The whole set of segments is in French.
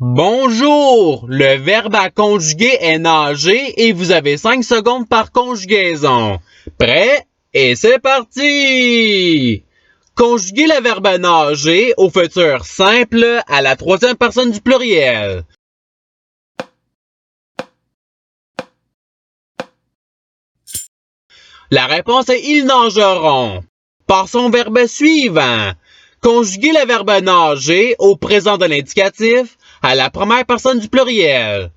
Bonjour! Le verbe à conjuguer est nager et vous avez 5 secondes par conjugaison. Prêt? Et c'est parti! Conjuguez le verbe nager au futur simple à la troisième personne du pluriel. La réponse est ils nageront. Passons au verbe suivant. Conjuguez le verbe nager au présent de l'indicatif à la première personne du pluriel.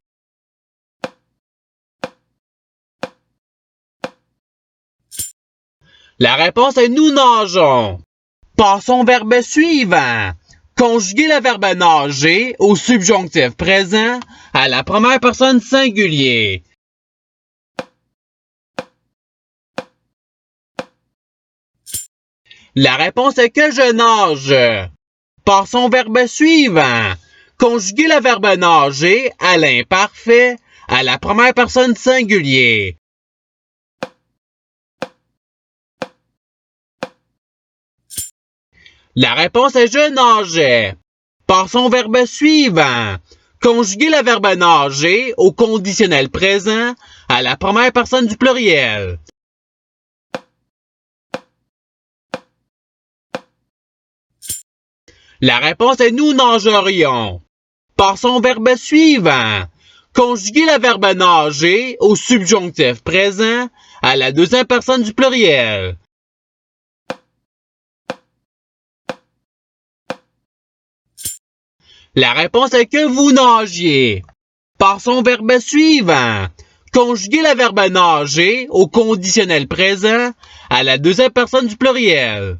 La réponse est nous nageons. Passons au verbe suivant. Conjuguez le verbe nager au subjonctif présent à la première personne singulier. La réponse est que je nage. Passons au verbe suivant. Conjuguez le verbe nager à l'imparfait à la première personne singulier. La réponse est je nageais. Passons au verbe suivant. Conjuguez le verbe nager au conditionnel présent à la première personne du pluriel. La réponse est nous nagerions. Passons au verbe suivant. Conjuguez le verbe nager au subjonctif présent à la deuxième personne du pluriel. La réponse est que vous nagiez. Passons au verbe suivant. Conjuguez le verbe nager au conditionnel présent à la deuxième personne du pluriel.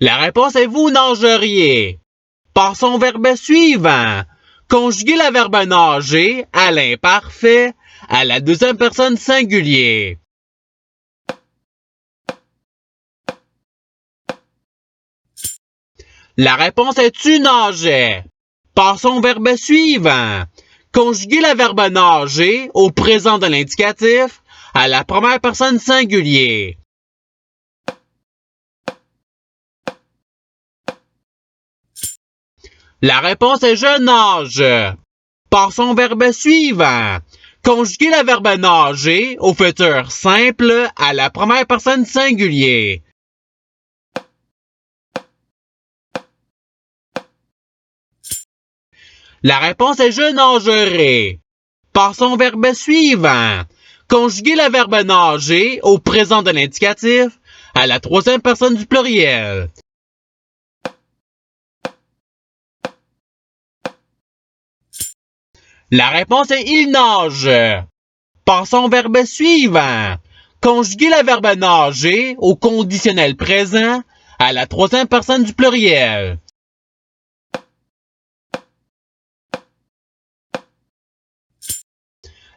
La réponse est vous nageriez. Passons au verbe suivant. Conjuguez le verbe nager à l'imparfait à la deuxième personne singulier. La réponse est tu nageais. Passons au verbe suivant. Conjuguez le verbe nager au présent de l'indicatif à la première personne singulier. La réponse est je nage. Passons au verbe suivant. Conjuguez le verbe nager au futur simple à la première personne singulier. La réponse est je nagerai. Passons au verbe suivant. Conjuguez le verbe nager au présent de l'indicatif à la troisième personne du pluriel. La réponse est il nage. Passons au verbe suivant. Conjuguez le verbe nager au conditionnel présent à la troisième personne du pluriel.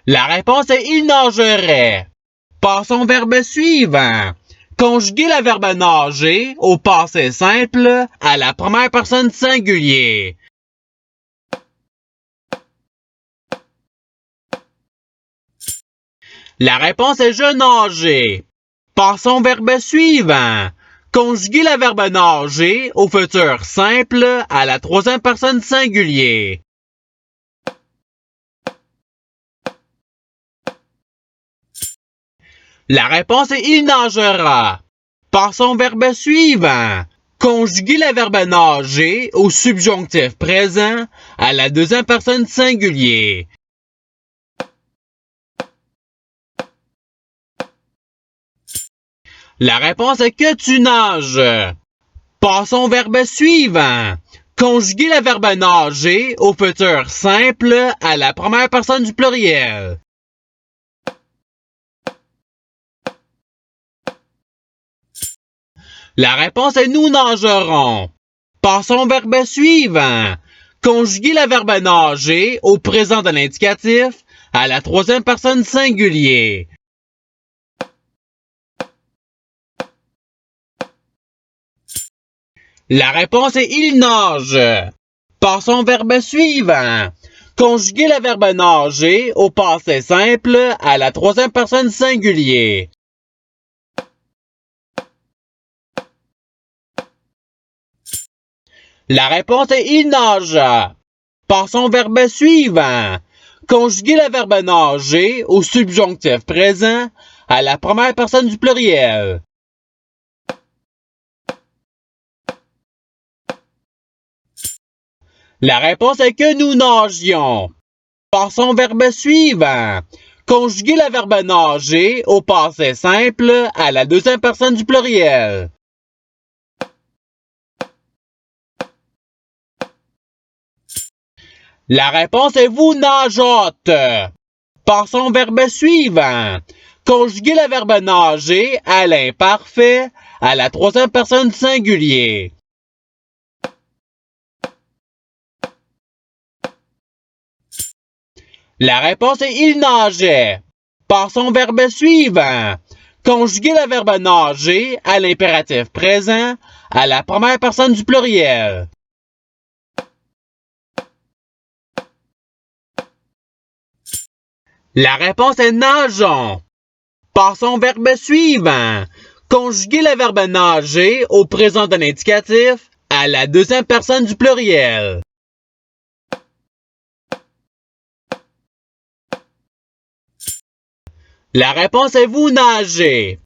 La réponse est il nagerait. Passons au verbe suivant. Conjuguez le verbe nager au passé simple à la première personne singulier. La réponse est je nageais. Passons au verbe suivant. Conjuguez le verbe nager au futur simple à la troisième personne singulier. La réponse est il nagera. Passons au verbe suivant. Conjuguez le verbe nager au subjonctif présent à la deuxième personne singulier. La réponse est que tu nages. Passons au verbe suivant. Conjuguez le verbe nager au futur simple à la première personne du pluriel. La réponse est nous nagerons. Passons au verbe suivant. Conjuguez le verbe nager au présent de l'indicatif à la troisième personne singulier. La réponse est il nage. Passons au verbe suivant. Conjuguez le verbe nager au passé simple à la troisième personne singulier. La réponse est il nagea. Passons au verbe suivant. Conjuguer le verbe nager au subjonctif présent à la première personne du pluriel. La réponse est que nous nagions. Passons au verbe suivant. Conjuguer le verbe nager au passé simple à la deuxième personne du pluriel. La réponse est vous nageâtes. Passons au verbe suivant. Conjuguer le verbe nager à l'imparfait à la troisième personne du singulier. La réponse est il nageait. Passons au verbe suivant. Conjuguer le verbe nager à l'impératif présent à la première personne du pluriel. La réponse est nageons. Passons au verbe suivant. Conjuguer le verbe nager au présent d'un indicatif à la deuxième personne du pluriel. La réponse est vous nagez.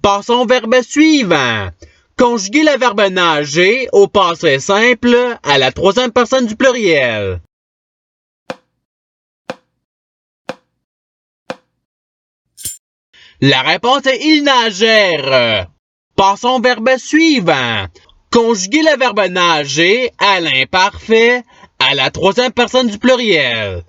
Passons au verbe suivant. Conjuguer le verbe nager au passé simple à la troisième personne du pluriel. La réponse est ils nagèrent. Passons au verbe suivant. Conjuguer le verbe nager à l'imparfait à la troisième personne du pluriel.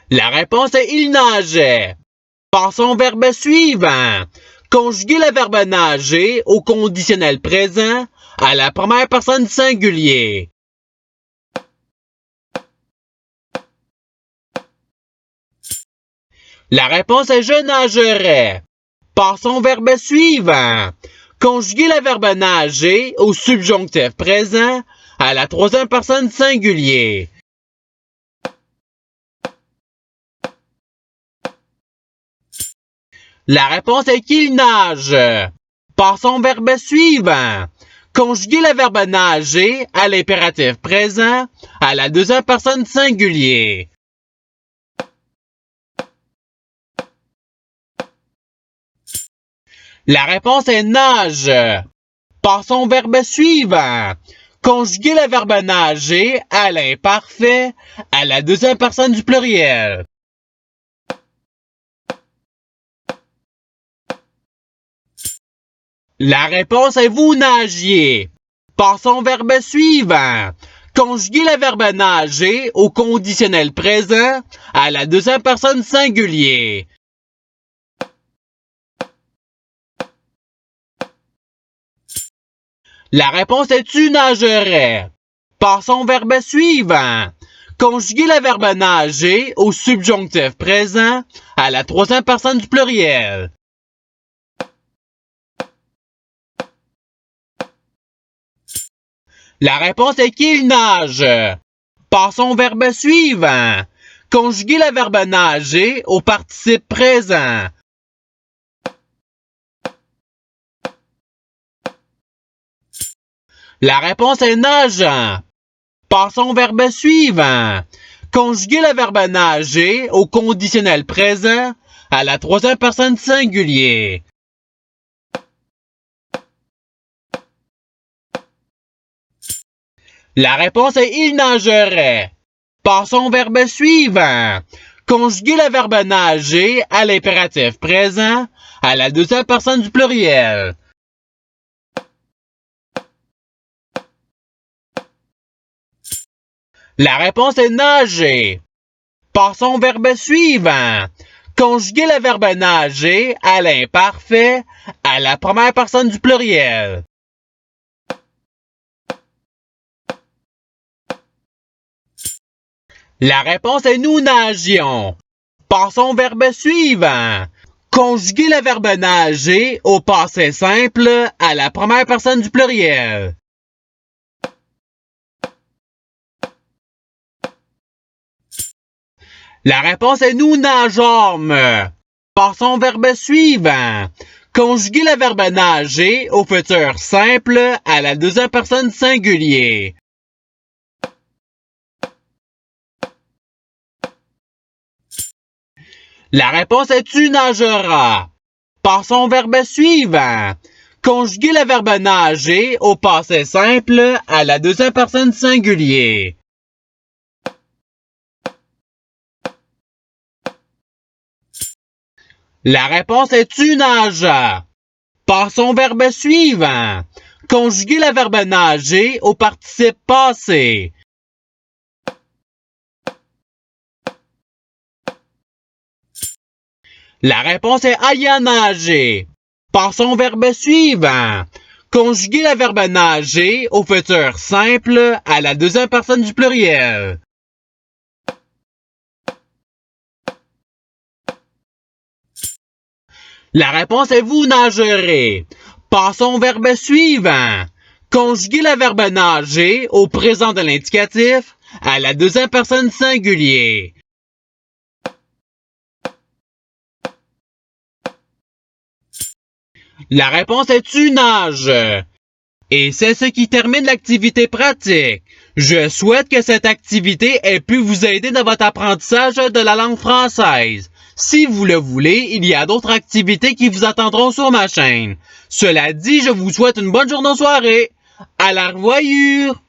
La réponse est il nageait. Passons au verbe suivant. Conjuguer le verbe nager au conditionnel présent à la première personne du singulier. La réponse est je nagerais. Passons au verbe suivant. Conjuguer le verbe nager au subjonctif présent à la troisième personne du singulier. La réponse est qu'il nage. Passons au verbe suivant. Conjuguer le verbe nager à l'impératif présent à la deuxième personne du singulier. La réponse est nage. Passons au verbe suivant. Conjuguer le verbe nager à l'imparfait à la deuxième personne du pluriel. La réponse est vous nagiez. Passons au verbe suivant. Conjuguer le verbe nager au conditionnel présent à la deuxième personne du singulier. La réponse est tu nagerais. Passons au verbe suivant. Conjuguer le verbe nager au subjonctif présent à la troisième personne du pluriel. La réponse est qu'il nage. Passons au verbe suivant. Conjuguer le verbe nager au participe présent. La réponse est nageant. Passons au verbe suivant. Conjuguer le verbe nager au conditionnel présent à la troisième personne du singulier. La réponse est il nagerait. Passons au verbe suivant. Conjuguer le verbe nager à l'impératif présent à la deuxième personne du pluriel. La réponse est nager. Passons au verbe suivant. Conjuguer le verbe nager à l'imparfait à la première personne du pluriel. La réponse est nous nagions. Passons au verbe suivant. Conjuguer le verbe nager au passé simple à la première personne du pluriel. La réponse est nous nageâmes. Passons au verbe suivant. Conjuguez le verbe nager au futur simple à la deuxième personne du singulier. La réponse est tu nageras. Passons au verbe suivant. Conjuguez le verbe nager au passé simple à la deuxième personne du singulier. La réponse est tu nages. Passons au verbe suivant. Conjuguez le verbe nager au participe passé. La réponse est ayant nagé. Passons au verbe suivant. Conjuguez le verbe nager au futur simple à la deuxième personne du pluriel. La réponse est vous nagerez. Passons au verbe suivant. Conjuguez le verbe nager au présent de l'indicatif à la deuxième personne du singulier. La réponse est tu nages. Et c'est ce qui termine l'activité pratique. Je souhaite que cette activité ait pu vous aider dans votre apprentissage de la langue française. Si vous le voulez, il y a d'autres activités qui vous attendront sur ma chaîne. Cela dit, je vous souhaite une bonne journée ou soirée. À la revoyure!